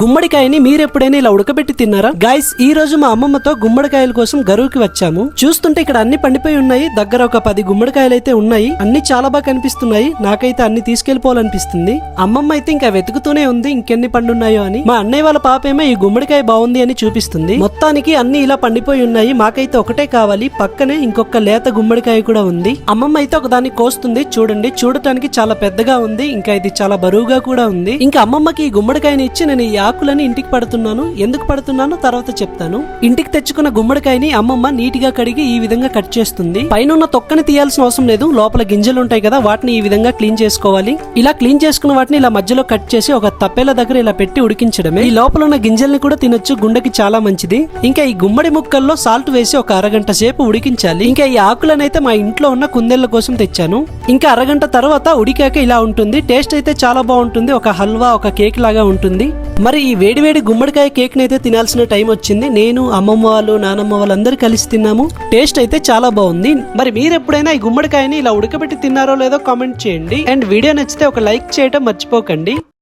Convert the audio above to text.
గుమ్మడికాయని మీరెప్పుడైనా ఇలా ఉడకబెట్టి తిన్నారా? గైస్, ఈ రోజు మా అమ్మమ్మతో గుమ్మడికాయల కోసం గరువుకి వచ్చాము. చూస్తుంటే ఇక్కడ అన్ని పండిపోయి ఉన్నాయి. దగ్గర ఒక 10 గుమ్మడికాయలు అయితే ఉన్నాయి. అన్ని చాలా బాగా కనిపిస్తున్నాయి. నాకైతే అన్ని తీసుకెళ్లిపోవాలనిపిస్తుంది. అమ్మమ్మ అయితే ఇంకా వెతుకుతూనే ఉంది ఇంకెన్ని పండున్నాయో అని. మా అన్నయ్య వాళ్ళ పాపేమో ఈ గుమ్మడికాయ బాగుంది అని చూపిస్తుంది. మొత్తానికి అన్ని ఇలా పండిపోయి ఉన్నాయి. మాకైతే ఒకటే కావాలి. పక్కనే ఇంకొక లేత గుమ్మడికాయ కూడా ఉంది. అమ్మమ్మ అయితే ఒక దాన్ని కోస్తుంది. చూడండి, చూడటానికి చాలా పెద్దగా ఉంది. ఇంకా ఇది చాలా బరువుగా కూడా ఉంది. ఇంకా అమ్మమ్మకి ఈ గుమ్మడికాయని ఇచ్చి నేను ఈ ఆకులని ఇంటికి పడుతున్నాను. ఎందుకు పడుతున్నానో తర్వాత చెప్తాను. ఇంటికి తెచ్చుకున్న గుమ్మడికాయని అమ్మమ్మ నీటిగా కడిగి ఈ విధంగా కట్ చేస్తుంది. పైన తొక్కని తీయాల్సిన అవసరం లేదు. లోపల గింజలు ఉంటాయి కదా, వాటిని ఈ విధంగా క్లీన్ చేసుకోవాలి. ఇలా క్లీన్ చేసుకున్న వాటిని ఇలా మధ్యలో కట్ చేసి ఒక తప్పేల దగ్గర ఇలా పెట్టి ఉడికించడమే. ఈ లోపల ఉన్న గింజల్ని కూడా తినొచ్చు, గుండెకి చాలా మంచిది. ఇంకా ఈ గుమ్మడి ముక్కల్లో సాల్ట్ వేసి ఒక అరగంట సేపు ఉడికించాలి. ఇంకా ఈ ఆకులనైతే మా ఇంట్లో ఉన్న కుందేళ్ల కోసం తెచ్చాను. ఇంకా అరగంట తర్వాత ఉడికాక ఇలా ఉంటుంది. టేస్ట్ అయితే చాలా బాగుంటుంది. ఒక హల్వా, ఒక కేక్ లాగా ఉంటుంది. మరి ఈ వేడివేడి గుమ్మడికాయ కేక్ నైతే తినాల్సిన టైం వచ్చింది. నేను, అమ్మమ్మ వాళ్ళు, నానమ్మ వాళ్ళందరూ కలిసి తిన్నాము. టేస్ట్ అయితే చాలా బాగుంది. మరి మీరు ఎప్పుడైనా ఈ గుమ్మడికాయని ఇలా ఉడకబెట్టి తిన్నారో లేదో కామెంట్ చేయండి. అండ్ వీడియో నచ్చితే ఒక లైక్ చేయడం మర్చిపోకండి.